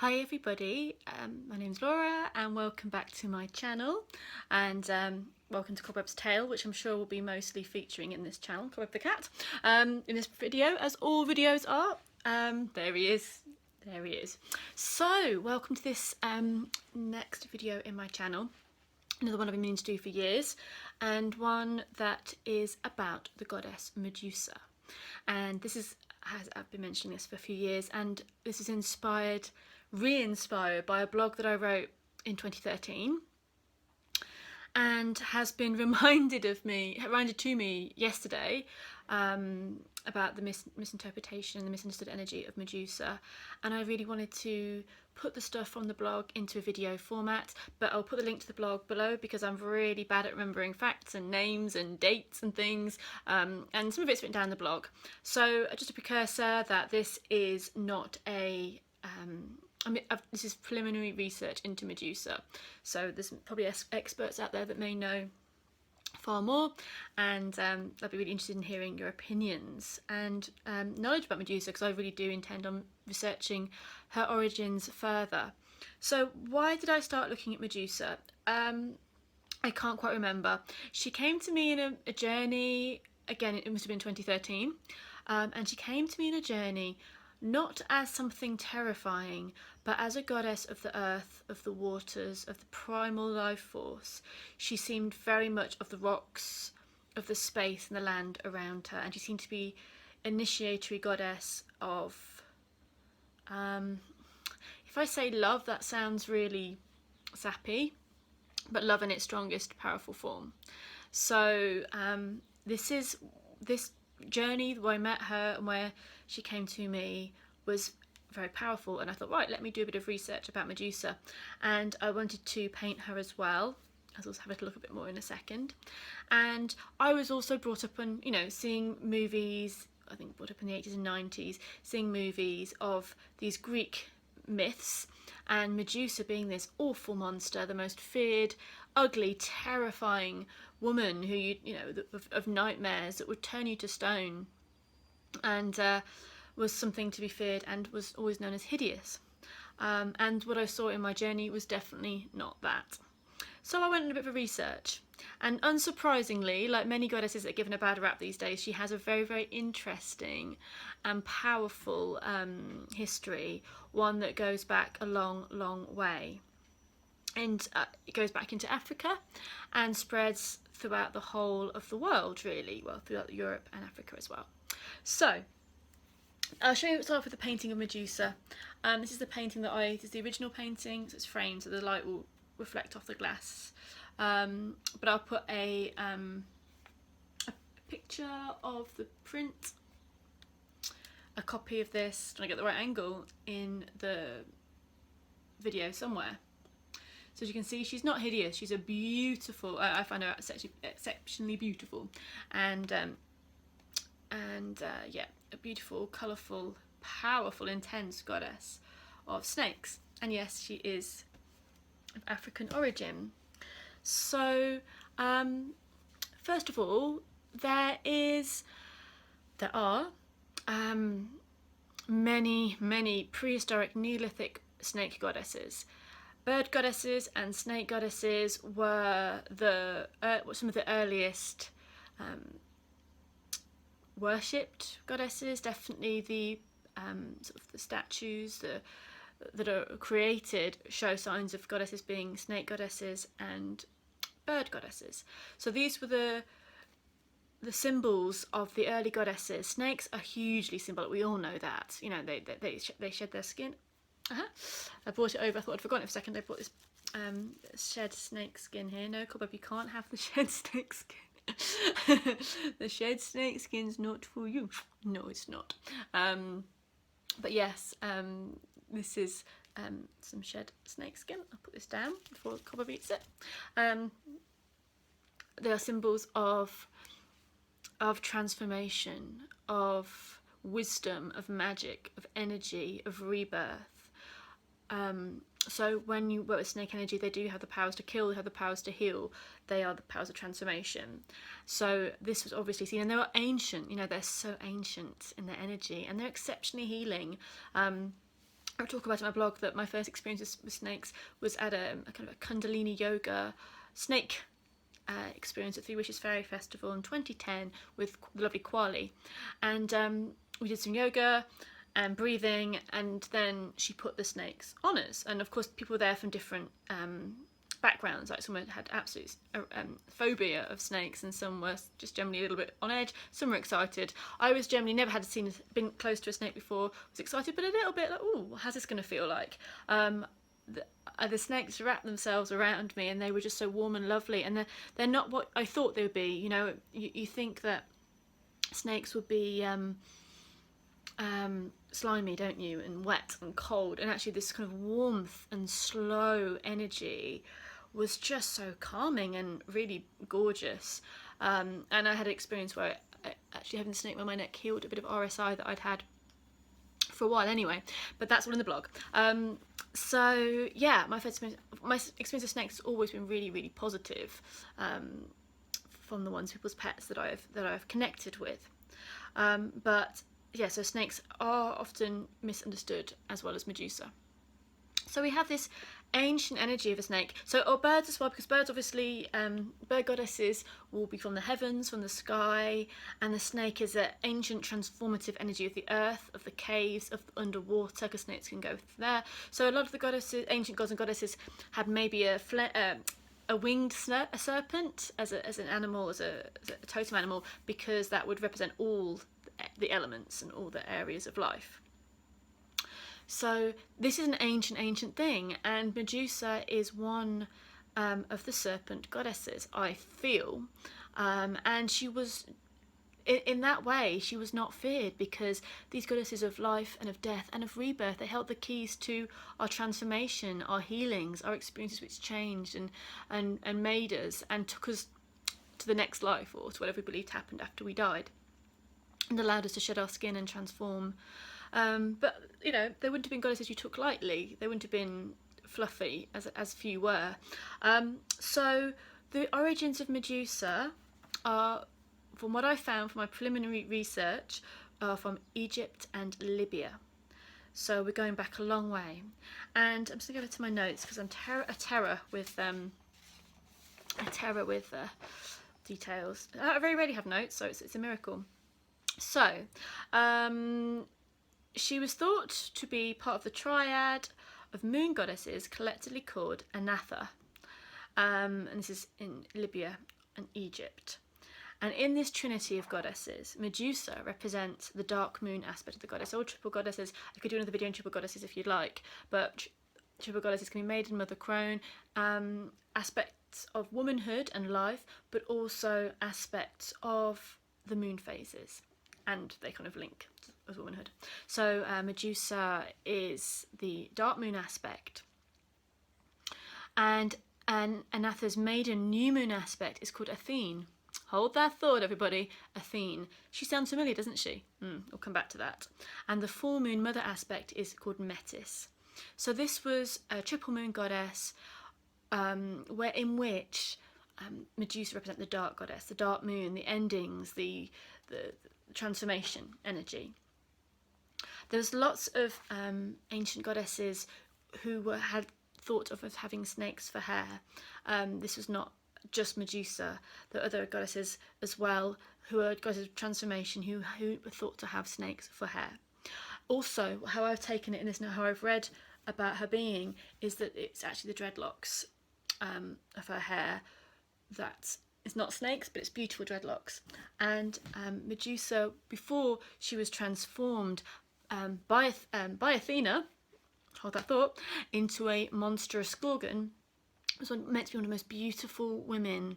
Hi everybody, my name's Laura and welcome back to my channel, and welcome to Cobweb's Tale, which I'm sure will be mostly featuring in this channel, Cobweb the cat, in this video, as all videos are. There he is. So, welcome to this next video in my channel, another one I've been meaning to do for years, and one that is about the goddess Medusa. And this is, I've been mentioning this for a few years, and this is re-inspired by a blog that I wrote in 2013, and has been reminded to me yesterday about the misinterpretation and the misunderstood energy of Medusa. And I really wanted to put the stuff from the blog into a video format, but I'll put the link to the blog below because I'm really bad at remembering facts and names and dates and things, and some of it's written down in the blog. So just a precursor that this is not a this is preliminary research into Medusa, so there's probably experts out there that may know far more, and I'd be really interested in hearing your opinions and knowledge about Medusa, because I really do intend on researching her origins further. So why did I start looking at Medusa? I can't quite remember. She came to me in a journey, again it must have been 2013, and she came to me in a journey not as something terrifying, but as a goddess of the earth, of the waters, of the primal life force. She seemed very much of the rocks, of the space and the land around her, and she seemed to be initiatory goddess of, if I say love, that sounds really sappy, but love in its strongest powerful form. So this journey where I met her and where she came to me was very powerful, and I thought, right, let me do a bit of research about Medusa, and I wanted to paint her as well, as I'll have a look a bit more in a second. And I was also brought up on, seeing movies, I think brought up in the 80s and 90s, seeing movies of these Greek myths, and Medusa being this awful monster, the most feared, ugly, terrifying woman who of nightmares that would turn you to stone, and was something to be feared and was always known as hideous. And what I saw in my journey was definitely not that. So I went on a bit of a research, and unsurprisingly, like many goddesses that are given a bad rap these days, she has a very, very interesting and powerful history, one that goes back a long, long way. And it goes back into Africa and spreads throughout the whole of the world, really, well, throughout Europe and Africa as well. So I'll start off with the painting of Medusa. This is the painting this is the original painting, so it's framed so the light will reflect off the glass. But I'll put a picture of the print, a copy of this, trying to get the right angle, in the video somewhere. So as you can see, she's not hideous, she's a beautiful, I find her exceptionally beautiful, and yeah, a beautiful, colourful, powerful, intense goddess of snakes. And yes, she is of African origin. So first of all, there are many prehistoric Neolithic snake goddesses. Bird goddesses and snake goddesses were some of the earliest worshipped goddesses. Definitely the sort of the statues that are created show signs of goddesses being snake goddesses and bird goddesses. So these were the symbols of the early goddesses. Snakes are hugely symbolic. We all know that. They shed their skin. I brought it over. I thought I'd forgotten it for a second. I brought this shed snake skin here. No, Cobweb, you can't have the shed snake skin. The shed snake skin's not for you. No, it's not. But yes, this is some shed snake skin. I'll put this down before Cobweb eats it. They are symbols of transformation, of wisdom, of magic, of energy, of rebirth. So when you work with snake energy, they do have the powers to kill, they have the powers to heal, they are the powers of transformation. So this was obviously seen, and they are ancient, they're so ancient in their energy, and they're exceptionally healing. I talk about in my blog that my first experience with snakes was at a kind of a Kundalini yoga snake experience at Three Wishes Fairy Festival in 2010 with the lovely Kwali, and we did some yoga and breathing, and then she put the snakes on us, and of course people were there from different backgrounds. Like someone had absolute phobia of snakes, and some were just generally a little bit on edge. Some were excited. I was generally never had been close to a snake before. Was excited, but a little bit like, oh, how's this going to feel like? The snakes wrapped themselves around me, and they were just so warm and lovely. And they're not what I thought they would be. You know, you think that snakes would be slimy, don't you, and wet and cold, and actually this kind of warmth and slow energy was just so calming and really gorgeous. And I had an experience where actually having the snake around my neck healed a bit of RSI that I'd had for a while anyway, but that's all in the blog. So yeah, my experience of snakes has always been really, really positive, from the ones people's pets that I've connected with. But yeah, so snakes are often misunderstood as well as Medusa. So we have this ancient energy of a snake. So, or birds as well, because birds obviously, bird goddesses will be from the heavens, from the sky, and the snake is an ancient transformative energy of the earth, of the caves, of underwater, because snakes can go there. So a lot of the goddesses, ancient gods and goddesses, had maybe a winged serpent as an animal, as a totem animal, because that would represent all the elements and all the areas of life. So this is an ancient thing, and Medusa is one of the serpent goddesses, I feel, and she was, in that way, she was not feared, because these goddesses of life and of death and of rebirth, they held the keys to our transformation, our healings, our experiences which changed and made us and took us to the next life, or to whatever we believed happened after we died, and allowed us to shed our skin and transform. But you know, they wouldn't have been goddesses you took lightly. They wouldn't have been fluffy, as few were. So the origins of Medusa are, from what I found from my preliminary research, are from Egypt and Libya. So we're going back a long way. And I'm just going to go over to my notes, because I'm a terror with details. I very rarely have notes, so it's a miracle. So, she was thought to be part of the triad of moon goddesses collectively called Anatha. And this is in Libya and Egypt. And in this trinity of goddesses, Medusa represents the dark moon aspect of the goddess. All triple goddesses, I could do another video on triple goddesses if you'd like, but triple goddesses can be maiden, mother, crone, aspects of womanhood and life, but also aspects of the moon phases, and they kind of link as womanhood. So Medusa is the dark moon aspect, and Anatha's maiden new moon aspect is called Athene. Hold that thought, everybody. Athene. She sounds familiar, doesn't she? We'll come back to that. And the full moon mother aspect is called Metis. So this was a triple moon goddess, in which Medusa represents the dark goddess, the dark moon, the endings, the transformation energy. There's lots of ancient goddesses who had thought of as having snakes for hair. This was not just Medusa. There are other goddesses as well who are goddesses of transformation who were thought to have snakes for hair. Also, how I've taken it in this now, how I've read about her being, is that it's actually the dreadlocks of her hair that it's not snakes, but it's beautiful dreadlocks. And Medusa, before she was transformed by Athena, hold that thought, into a monstrous gorgon, was meant to be one of the most beautiful women,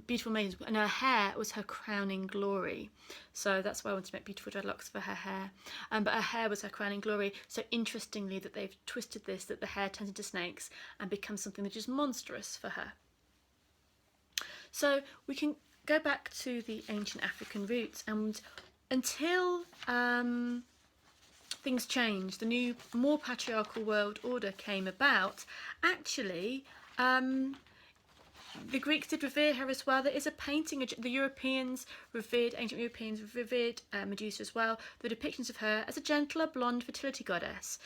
beautiful maidens, and her hair was her crowning glory. So that's why I wanted to make beautiful dreadlocks for her hair. But her hair was her crowning glory. So interestingly that they've twisted this, that the hair turns into snakes and becomes something that is monstrous for her. So we can go back to the ancient African roots, and until things changed, the new, more patriarchal world order came about, actually The Greeks did revere her as well. There is a painting, the Europeans revered, ancient Europeans revered Medusa as well. There are depictions of her as a gentler, blonde fertility goddess.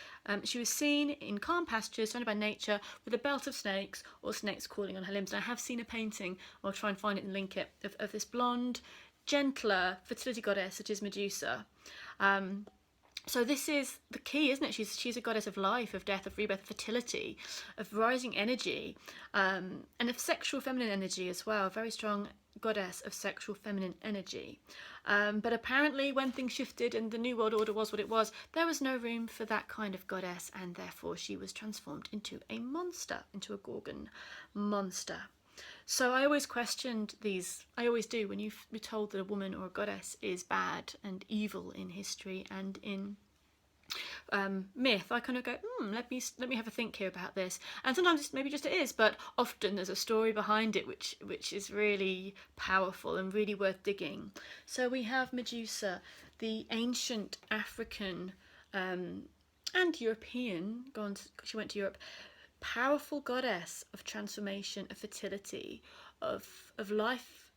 She was seen in calm pastures, surrounded by nature, with a belt of snakes, or snakes crawling on her limbs. And I have seen a painting, I'll try and find it and link it, of this blonde, gentler fertility goddess, such as Medusa. So this is the key, isn't it? She's a goddess of life, of death, of rebirth, of fertility, of rising energy, and of sexual feminine energy as well. A very strong goddess of sexual feminine energy. But apparently when things shifted and the New World Order was what it was, there was no room for that kind of goddess, and therefore she was transformed into a monster, into a Gorgon monster. So I always questioned these, I always do, when you're told that a woman or a goddess is bad and evil in history and in myth, I kind of go, let me have a think here about this. And sometimes maybe just it is, but often there's a story behind it which is really powerful and really worth digging. So we have Medusa, the ancient African and European, she went to Europe, powerful goddess of transformation, of fertility, of life,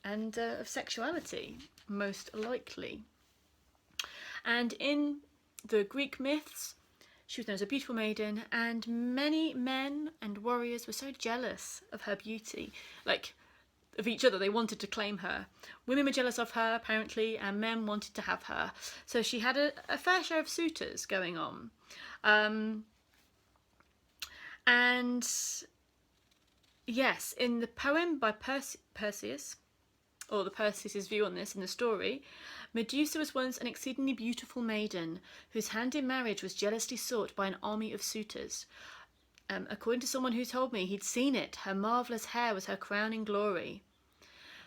and of sexuality, most likely. And in the Greek myths, she was known as a beautiful maiden, and many men and warriors were so jealous of her beauty, like of each other, they wanted to claim her. Women were jealous of her, apparently, and men wanted to have her. So she had a fair share of suitors going on. And yes, in the poem by Perseus, or the Perseus' view on this in the story, Medusa was once an exceedingly beautiful maiden whose hand in marriage was jealously sought by an army of suitors. According to someone who told me he'd seen it, her marvellous hair was her crowning glory.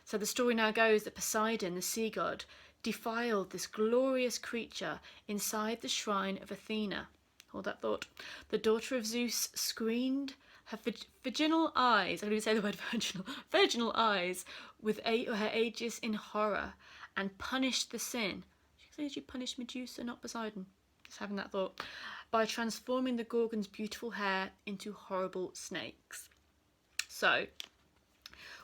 So the story now goes that Poseidon, the sea god, defiled this glorious creature inside the shrine of Athena. Hold that thought. The daughter of Zeus screened her virginal eyes, I don't even say the word virginal eyes, with her aegis in horror, and punished the sin. She punished Medusa, not Poseidon. Just having that thought. By transforming the Gorgon's beautiful hair into horrible snakes. So,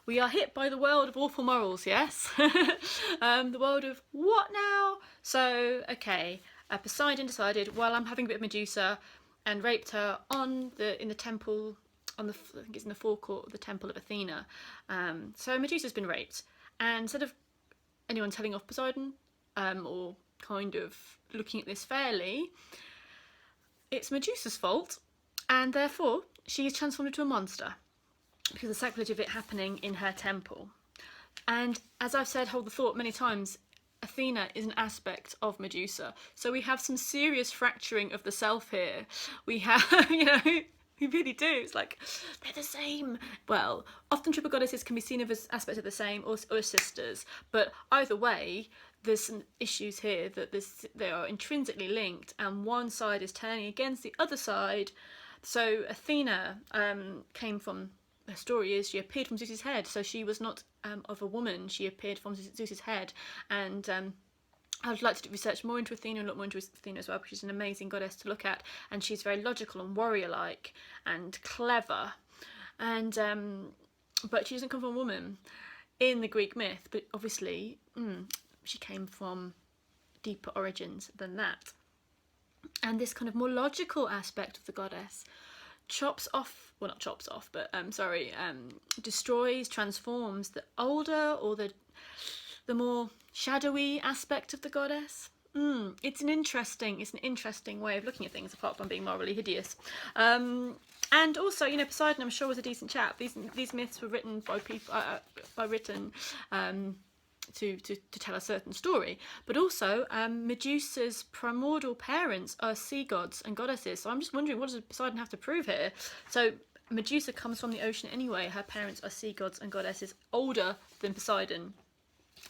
we are hit by the world of awful morals, yes? The world of what now? So, okay, Poseidon decided, well, I'm having a bit of Medusa, and raped her in the temple, I think it's in the forecourt of the temple of Athena. So Medusa's been raped, and instead of anyone telling off Poseidon, or kind of looking at this fairly, it's Medusa's fault, and therefore she is transformed into a monster because of the sacrilege of it happening in her temple. And as I've said, hold the thought many times, Athena is an aspect of Medusa. So we have some serious fracturing of the self here. We have, we really do. It's like, they're the same. Well, often triple goddesses can be seen as aspects of the same or sisters. But either way, there's some issues here that they are intrinsically linked, and one side is turning against the other side. So Athena came from, her story is, she appeared from Zeus's head, so she was not of a woman, she appeared from Zeus's head. And I would like to research more into Athena and look more into Athena as well, because she's an amazing goddess to look at, and she's very logical and warrior-like and clever. And but she doesn't come from a woman in the Greek myth, but obviously she came from deeper origins than that. And this kind of more logical aspect of the goddess destroys, transforms the older or the more shadowy aspect of the goddess. It's an interesting way of looking at things, apart from being morally hideous. And also, Poseidon, I'm sure, was a decent chap. These myths were written by people, to tell a certain story. But also, Medusa's primordial parents are sea gods and goddesses. So I'm just wondering, what does Poseidon have to prove here? So Medusa comes from the ocean anyway. Her parents are sea gods and goddesses, older than Poseidon.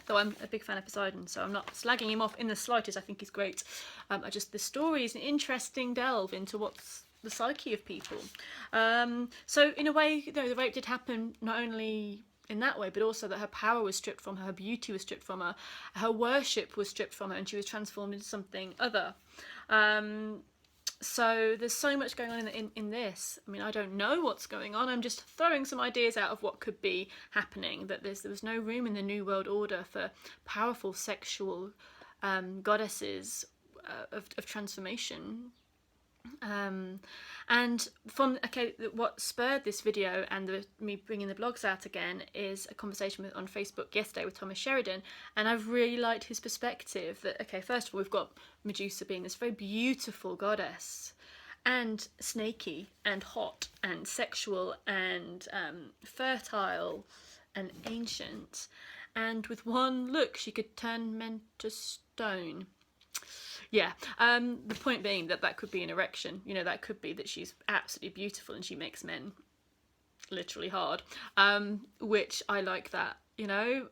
Though I'm a big fan of Poseidon, so I'm not slagging him off in the slightest. I think he's great. The story is an interesting delve into what's the psyche of people. So in a way, the rape did happen not only in that way, but also that her power was stripped from her, her beauty was stripped from her, her worship was stripped from her, and she was transformed into something other. So there's so much going on in this. I mean, I don't know what's going on. I'm just throwing some ideas out of what could be happening. That there was no room in the New World Order for powerful sexual goddesses of transformation. And from what spurred this video and me bringing the blogs out again is a conversation on Facebook yesterday with Thomas Sheridan, and I've really liked his perspective that first of all, we've got Medusa being this very beautiful goddess and snaky and hot and sexual and fertile and ancient, and with one look she could turn men to stone. Yeah, the point being that could be an erection. That could be that she's absolutely beautiful and she makes men literally hard, which I like that,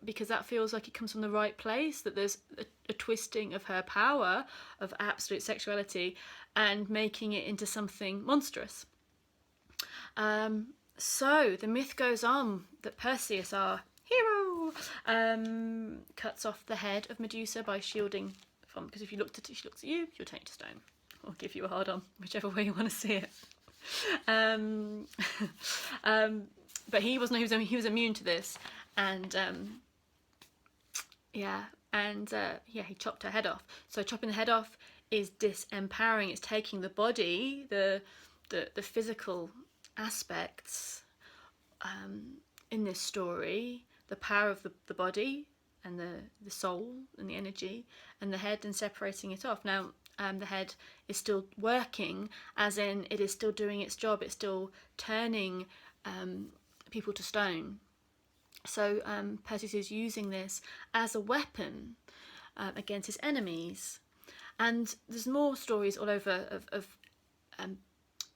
because that feels like it comes from the right place, that there's a twisting of her power, of absolute sexuality, and making it into something monstrous. So the myth goes on that Perseus, our hero, cuts off the head of Medusa by shielding from, because if she looks at you, she'll turn you to stone or give you a hard on, whichever way you want to see it. But he wasn't. He was immune to this, and he chopped her head off. So chopping the head off is disempowering. It's taking the body, the physical aspects in this story, the power of the body and the soul and the energy and the head, and separating it off. Now the head is still working, as in it is still doing its job. It's still turning people to stone. So Perseus is using this as a weapon against his enemies. And there's more stories all over of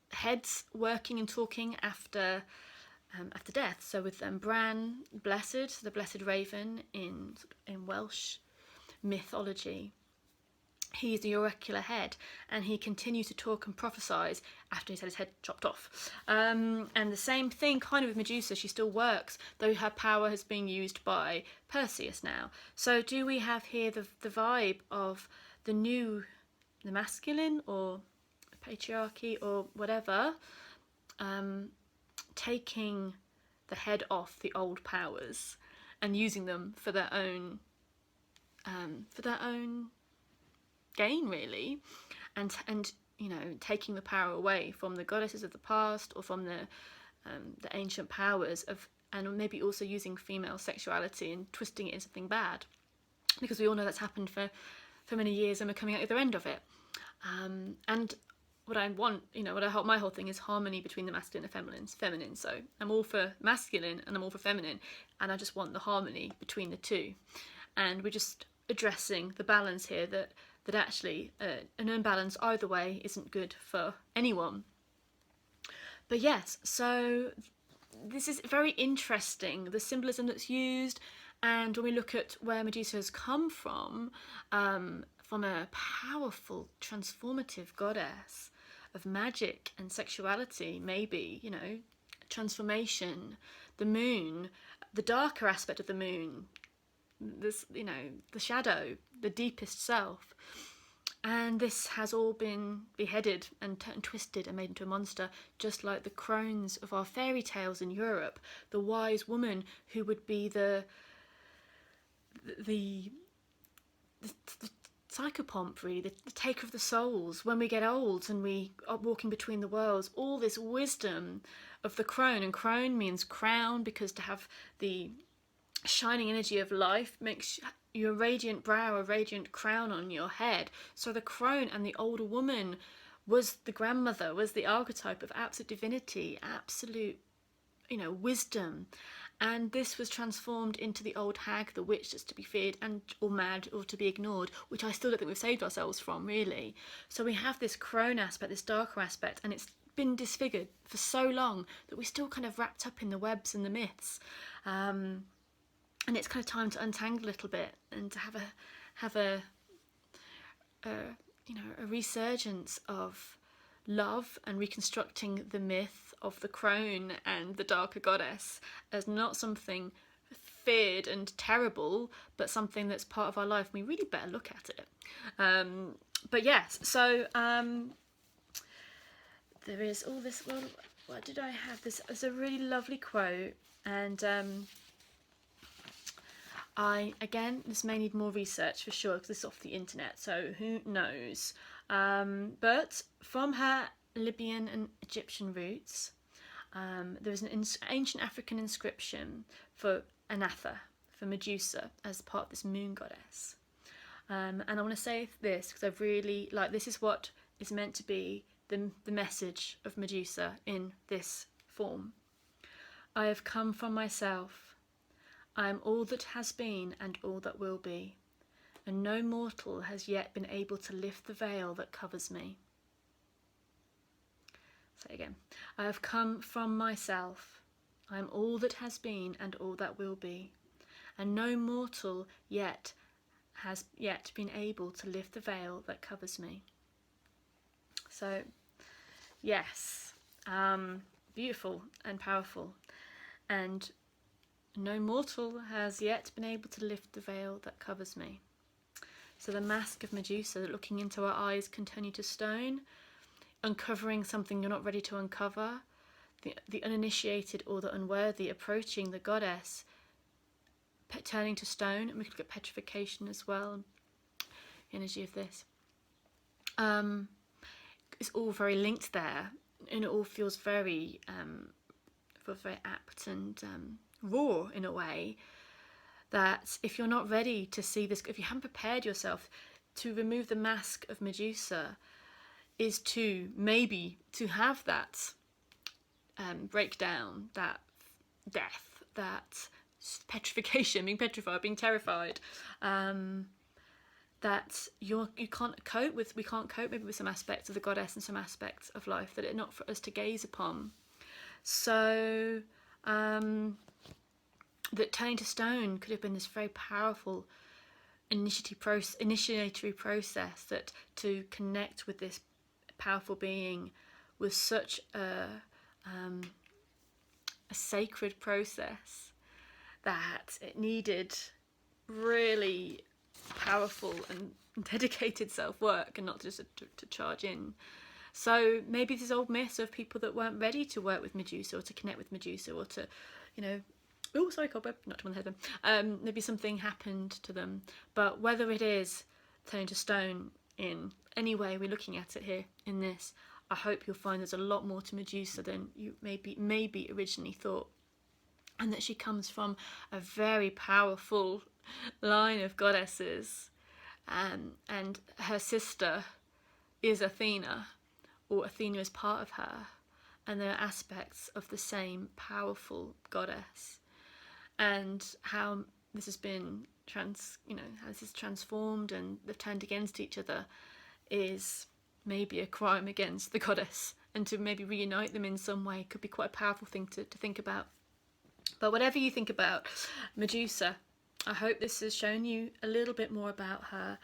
heads working and talking after death. So with Bran, Blessed, the Blessed Raven in Welsh mythology, he's the oracular head, and he continues to talk and prophesy after he's had his head chopped off. And the same thing kind of with Medusa. She still works, though her power has been used by Perseus now. So do we have here the vibe of the masculine or patriarchy or whatever, taking the head off the old powers and using them for their own gain, really, and taking the power away from the goddesses of the past or from the ancient powers and maybe also using female sexuality and twisting it into something bad, because we all know that's happened for many years and we're coming out the other end of it. And what I want, my whole thing is harmony between the masculine and feminine. So I'm all for masculine and I'm all for feminine, and I just want the harmony between the two. And we're just addressing the balance here, that actually an unbalance either way isn't good for anyone. But yes, so this is very interesting, the symbolism that's used, and when we look at where Medusa has come from a powerful, transformative goddess of magic and sexuality, maybe, transformation, the moon, the darker aspect of the moon, this, the shadow, the deepest self. And this has all been beheaded and twisted and made into a monster, just like the crones of our fairy tales in Europe, the wise woman who would be the psychopomp, really, the taker of the souls. When we get old and we are walking between the worlds, all this wisdom of the crone, and crone means crown, because to have the shining energy of life makes your radiant brow a radiant crown on your head. So the crone and the older woman was the grandmother, was the archetype of absolute divinity, absolute, wisdom. And this was transformed into the old hag, the witch, that's to be feared or mad or to be ignored, which I still don't think we've saved ourselves from, really. So we have this crone aspect, this darker aspect, and it's been disfigured for so long that we're still kind of wrapped up in the webs and the myths. And it's kind of time to untangle a little bit and to have a resurgence of love and reconstructing the myth of the crone and the darker goddess as not something feared and terrible, but something that's part of our life. We really better look at it. But yes, so there is all this, well, what did I have? This is a really lovely quote, and this may need more research for sure, because it's off the internet, so who knows. But from her Libyan and Egyptian roots, there is an ancient African inscription for Anatha, for Medusa, as part of this moon goddess. And I want to say this because I really like, this is what is meant to be the message of Medusa in this form. I have come from myself. I am all that has been and all that will be, and no mortal has yet been able to lift the veil that covers me. Say again. I have come from myself. I am all that has been and all that will be, and no mortal has yet been able to lift the veil that covers me. So, yes, beautiful and powerful, and no mortal has yet been able to lift the veil that covers me. So the mask of Medusa, looking into our eyes, can turn you to stone, uncovering something you're not ready to uncover, the uninitiated or the unworthy approaching the goddess, turning to stone. And we could look at petrification as well, energy of this. It's all very linked there, and it all feels very apt and raw in a way, that if you're not ready to see this, if you haven't prepared yourself to remove the mask of Medusa, is to maybe to have that breakdown, that death, that petrification, being petrified, being terrified, that we can't cope maybe with some aspects of the goddess and some aspects of life that are not for us to gaze upon. So that turning to stone could have been this very powerful initiatory process, that to connect with this powerful being was such a sacred process that it needed really powerful and dedicated self-work, and not just to charge in. So maybe this old myth of people that weren't ready to work with Medusa or to connect with Medusa, or to, oh, sorry, cobweb, not to one head them. Maybe something happened to them. But whether it is turning to stone in any way we're looking at it here in this, I hope you'll find there's a lot more to Medusa than you maybe originally thought, and that she comes from a very powerful line of goddesses, and her sister is Athena, or Athena is part of her, and there are aspects of the same powerful goddess. And how this has been how this is transformed and they've turned against each other is maybe a crime against the goddess, and to maybe reunite them in some way could be quite a powerful thing to think about. But whatever you think about Medusa, I hope this has shown you a little bit more about her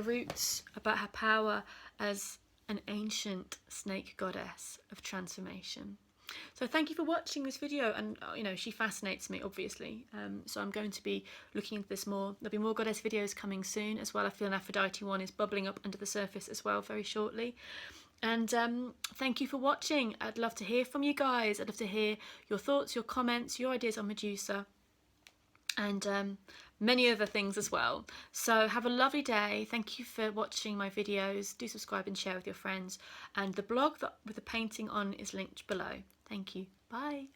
roots, about her power as an ancient snake goddess of transformation. So thank you for watching this video, and she fascinates me, obviously, so I'm going to be looking into this more. There'll be more goddess videos coming soon as well. I feel an Aphrodite one is bubbling up under the surface as well very shortly. And thank you for watching. I'd love to hear from you guys. I'd love to hear your thoughts, your comments, your ideas on Medusa, and many other things as well. So have a lovely day. Thank you for watching my videos. Do subscribe and share with your friends, and the blog with the painting on is linked below. Thank you. Bye.